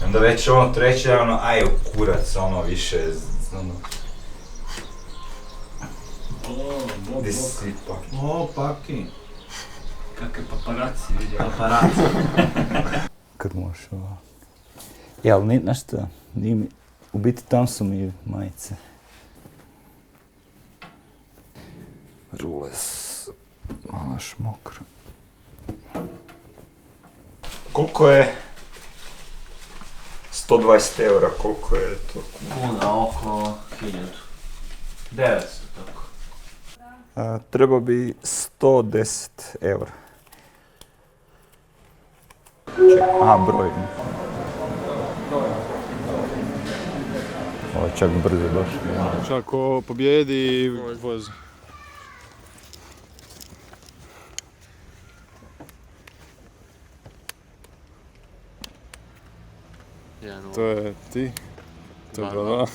Onda već ono treće, ono, aj u kurac, ono, više, ono... Gdje si Paki? O, Paki. Kakve paparaci, vidi. Paparaci. Kad možeš ovo... Ja, ali znaš šta, u biti tam su mi majice. Rule su malo još mokro. Koliko je 120 eura, koliko je to? Kuna oko 1000. 900 tako. Treba bi 110 eura. Aha, broj. Ovo je čak brzo došlo. Čak ko pobjedi vozi. To je ti. To je 2-2.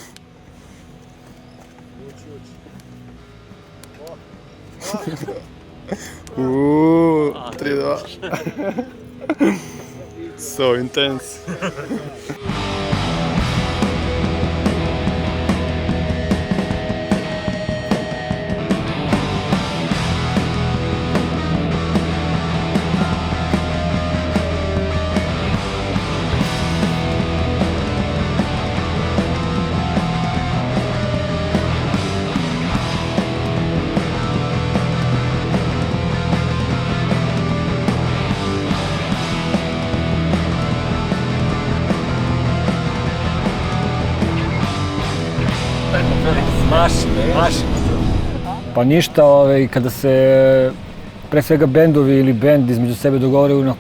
Uuuu, 3-2. So intense. Pa ništa, kada se pre svega bendovi ili bend između sebe dogovaraju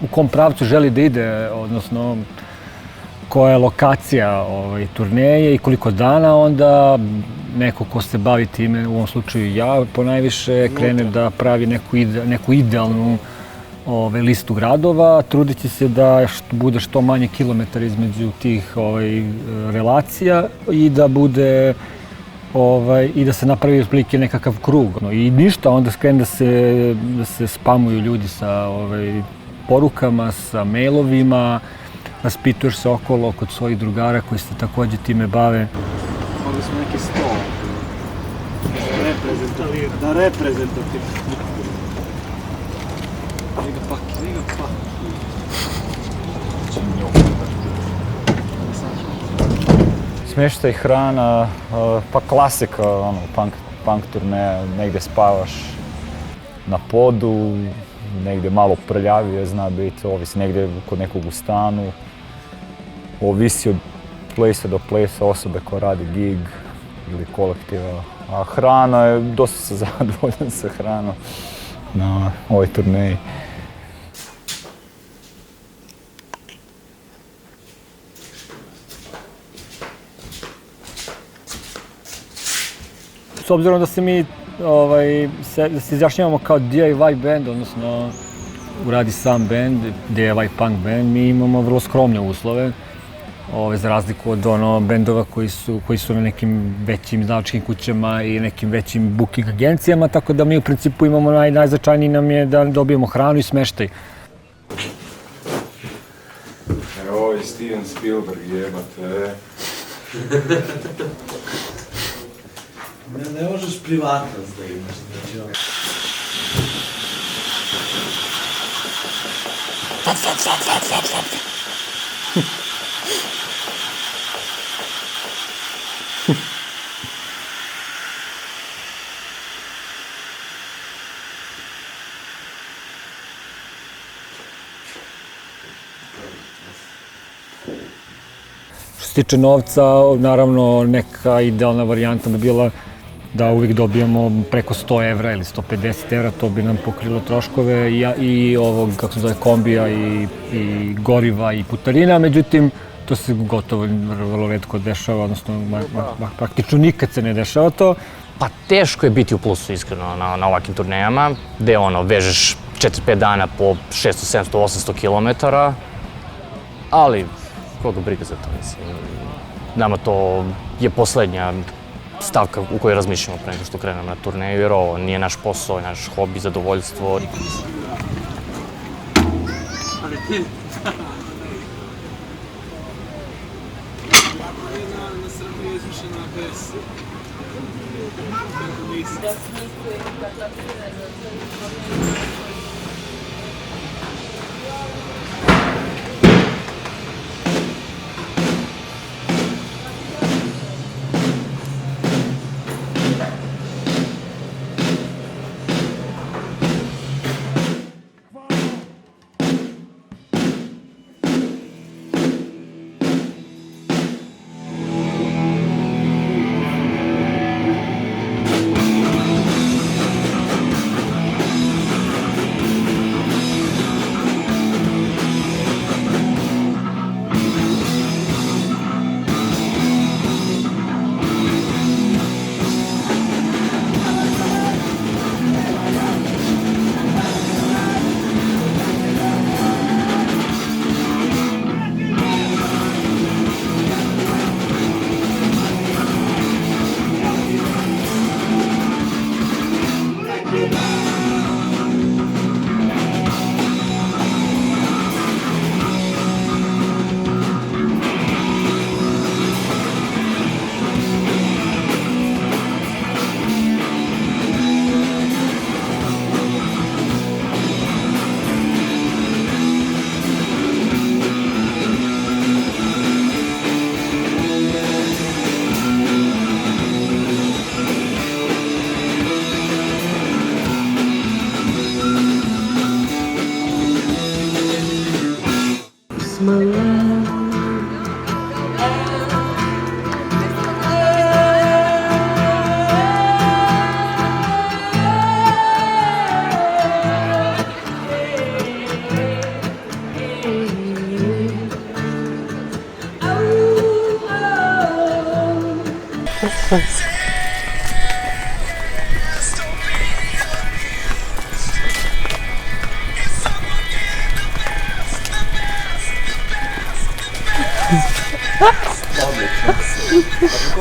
u kom pravcu želi da ide, odnosno koja je lokacija turneje i koliko dana, onda neko ko se bavi time, u ovom slučaju ja ponajviše, krene da pravi neku idealnu listu gradova, trudeći se da bude što manje kilometara između tih relacija i da bude i da se napravi otprilike nekakav krug. I ništa, onda krene da se spamuju ljudi sa porukama, sa mailovima, raspituješ se okolo kod svojih drugara koji se takođe time bave. Mogli smo neki stol. Da reprezentativ. Liga Paki. Smještaj, hrana, pa klasika, punk turneja, negdje spavaš na podu, negdje malo prljavije zna biti, ovisi negdje kod nekog u stanu, ovisi od place do place, osobe koja radi gig ili kolektiva, a hrana je, dosta se zadovoljan sa hranom na ovoj turneji. S obzirom da se mi da se izjašnjavamo kao DIY band, odnosno uradi sam band, DIY punk band, mi imamo vrlo skromne uslove, za razliku od bendova koji su na nekim većim izdavačkim kućama i nekim većim booking agencijama, tako da mi u principu imamo najznačajniji nam je da dobijemo hranu i smeštaj. Ovo je Steven Spielberg, jebate. Ne možeš privatnost da imaš, znači ono... Što se tiče novca, naravno neka idealna varijanta bi bila da uvijek dobijemo preko 100 evra ili 150 evra, to bi nam pokrilo troškove i ovog, kako se zove, kombija i goriva i putarina, međutim, to se gotovo vrlo retko dešava, odnosno praktično nikad se ne dešava to. Pa teško je biti u plusu, iskreno, na ovakvim turnejama, gde vežeš 4-5 dana po 600, 700, 800 kilometara, ali koga briga za to, mislim. Nama to je poslednja stavka u kojoj razmišljamo pre nego što krenemo na turneju, jer ovo nije naš posao, naš hobi, zadovoljstvo. Ali ti...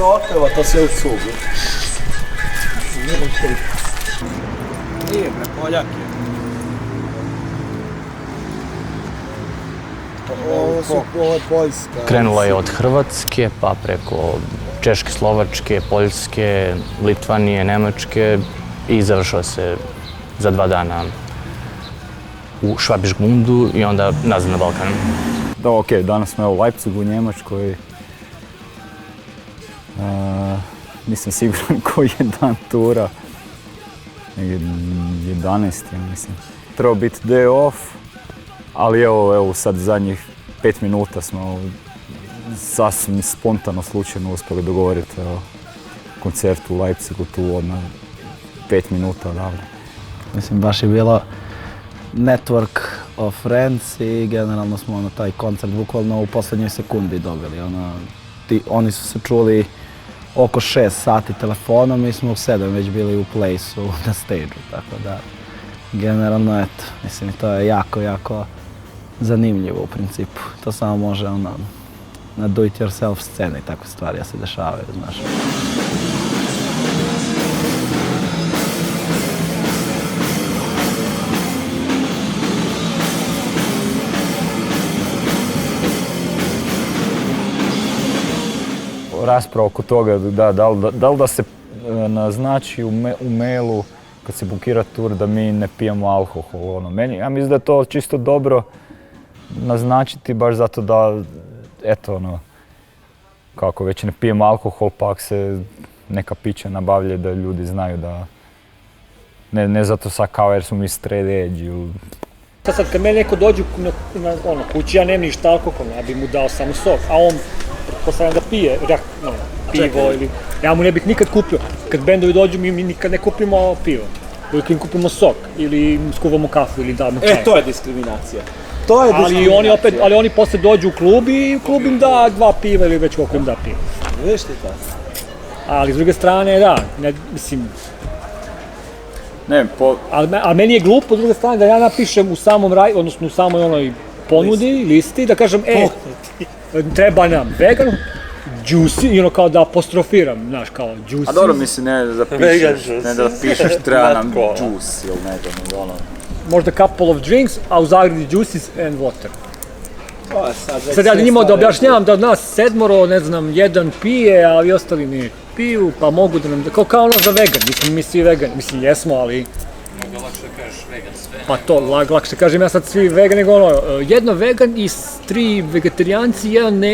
Kako oteva to sve u cugu? Nije bre, Poljak je. Ovo je Poljska. Krenula je od Hrvatske, pa preko Češke, Slovačke, Poljske, Litvanije, Nemačke i završila se za 2 dana u Švabiš Gmundu i onda nazad na Balkan. Da, okej, danas smo u Leipzigu u Njemačkoj. Nisam siguran koji je dan tura. 11. ja mislim. Trebao biti day off, ali evo sad zadnjih 5 minuta smo sasvim spontano, slučajno uspjeli dogovoriti o koncertu u Leipzigu tu odmah 5 minuta odavde. Mislim, baš je bilo network of friends i generalno smo taj koncert bukvalno u posljednjoj sekundi dobili. Oni su se čuli oko 6 sati telefonom, mi smo u 7 već bili u place-u na stage-u, tako da generalno eto, mislim to je jako zanimljivo u principu. To samo može na do-it-yourself sceni takve stvari da se dešavaju, znaš. Rasprava oko toga da li da se naznači u mailu kad se bukira tur da mi ne pijemo alkohol. Ja mislim da je to čisto dobro naznačiti baš zato da, eto kako već ne pijemo alkohol pa ako se neka pića nabavlja da ljudi znaju da ne zato sad kao jer smo mi straight edge. Sad kad meni neko dođe na kući, ja nemam ništa alkoholno, ja bi mu dao samo sok, a on pretpostavljam da pije pivo ili... Ja mu ne bih nikad kupio. Kad bendovi dođu, mi nikad ne kupimo pivo. Uvijek im kupimo sok ili im skuvamo kafu ili damo čaj. To je diskriminacija. Ali oni posle dođu u klub i klub im da 2 piva ili već koliko im da piva. Vidiš ti to? Ali s druge strane, da, mislim... Ne, Ali meni je glupo s druge strane da ja napišem u samom odnosno u samoj onoj ponudi, listi, da kažem, treba nam vegan, juicy, i kao da apostrofiram, znaš, kao juicy. A dobro, mislim, ne da pišeš treba nam juice ili ne znam, Možda couple of drinks, a u zagradi juices and water. Sad ja njima da objašnjavam da od nas 7, ne znam, 1 pije, a vi ostali nije. piju, pa mogu da nam, kao ono za vegan, nismo mi svi vegani, mislim jesmo, ali... Mogu lakše da kažeš vegan sve. Pa to, lakše kažem ja sad svi vegan, nego ono, jedno vegan i 3 vegetarijanci, jedan ne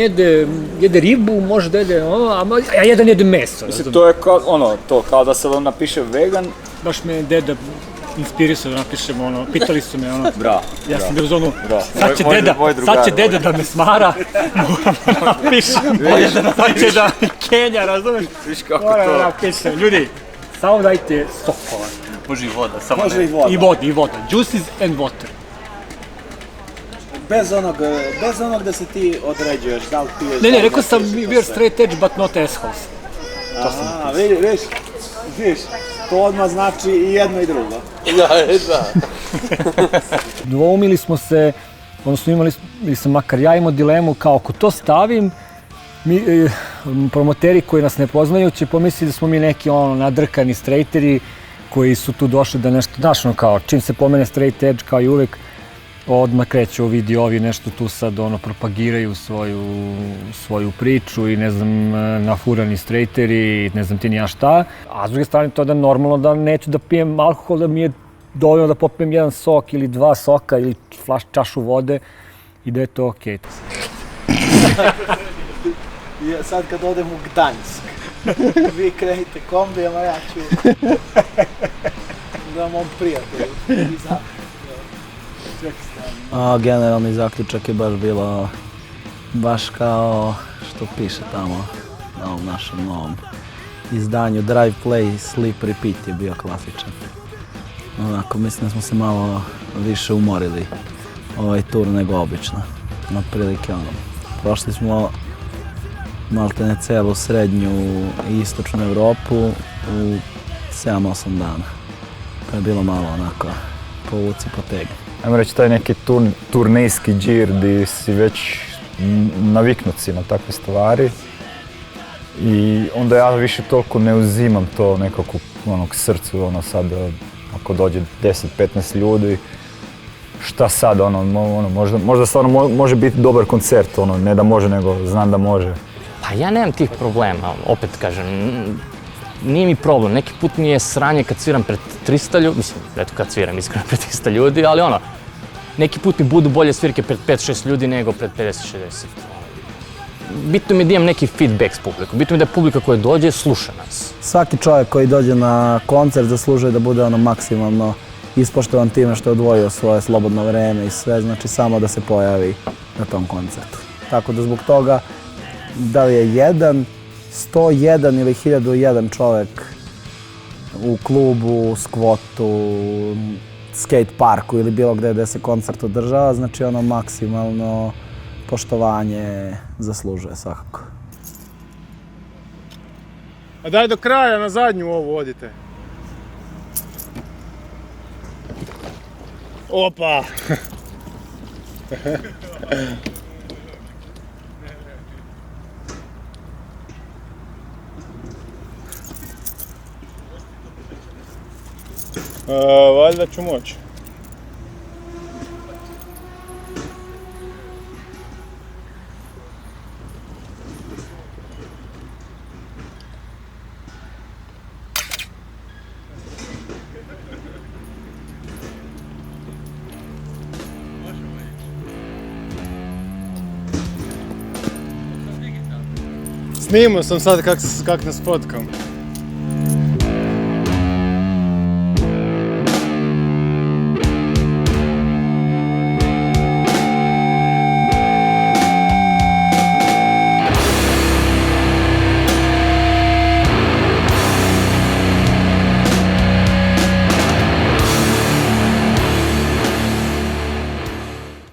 jede ribu, može da jede ono, a jedan jede meso. Mislim, to je kao, ono, to, kao da se vam napiše vegan. Baš me deda inspirisao da napišem ono, pitali su me ono, Bravo. ja sam bio u zonu, Moj drugar, sad će deda da me smara, moram da napišem, sad će da Kenja, razumeš? Viš kako Moram da to. napišem, ljudi, samo dajte sokova. Može i voda, samo Može i voda. I voda, juices and water. Bez onog da se ti određuješ, da li piješ... Ne, rekao sam we're straight edge but not assholes. Aha, vidiš, to odmah znači i jedno i drugo. Dvoumili smo se, odnosno imali sam, makar ja imao dilemu kao ako to stavim, promoteri koji nas ne poznaju će pomisliti da smo mi neki ono nadrkani straighteri koji su tu došli da nešto, znaš ono kao, čim se pomene straight edge kao i uvek, odmah kreću vidi ovi nešto tu sad ono propagiraju svoju priču i ne znam, nafurani straighteri i ne znam ti ni ja šta. A s druge strane to je da normalno da neću da pijem alkohol, da mi je dovoljno da popijem jedan sok ili 2 soka ili čašu vode i da je to okej. Sad kad odem u Gdansk, vi krenite kombijama, ja ću da mom prijatelju. Generalni zaključak je baš bilo baš kao što piše tamo na ovom našem novom izdanju. Drive, play, sleep, repeat je bio klasičan. Onako, mislim da smo se malo više umorili ovaj tur nego obično. Otprilike ono, prošli smo maltene celu srednju i istočnu Evropu u 7-8 dana. Pa je bilo malo onako povuci potegni. Ajmo reći, taj neki turnejski džir gdje si već naviknut si na takve stvari i onda ja više toliko ne uzimam to nekako k srcu, ono sad ako dođe 10-15 ljudi, šta sad, ono, možda stvarno može biti dobar koncert, ono, ne da može, nego znam da može. Pa ja nemam tih problema, opet kažem, nije mi problem, neki put mi je sranje kad sviram pred 300 ljudi, mislim, eto kad sviram iskreno pred 300 ljudi, ali ono, neki put mi budu bolje svirke pred 5-6 ljudi nego pred 50-60. Bitno mi je da imam neki feedback s publikom, bitno mi je da je publika koja dođe sluša nas. Svaki čovjek koji dođe na koncert zaslužuje da bude ono maksimalno ispoštovan time što je odvojio svoje slobodno vreme i sve, znači samo da se pojavi na tom koncertu. Tako da zbog toga, da li je 101 ili 1001 čovjek u klubu, skvotu, skate parku ili bilo gdje se koncert održava, znači ono maksimalno poštovanje zaslužuje svakako. A daj do kraja, na zadnju ovu odite. Opa! Valjda ću moći. Snimao sam sad kak nas fotkam.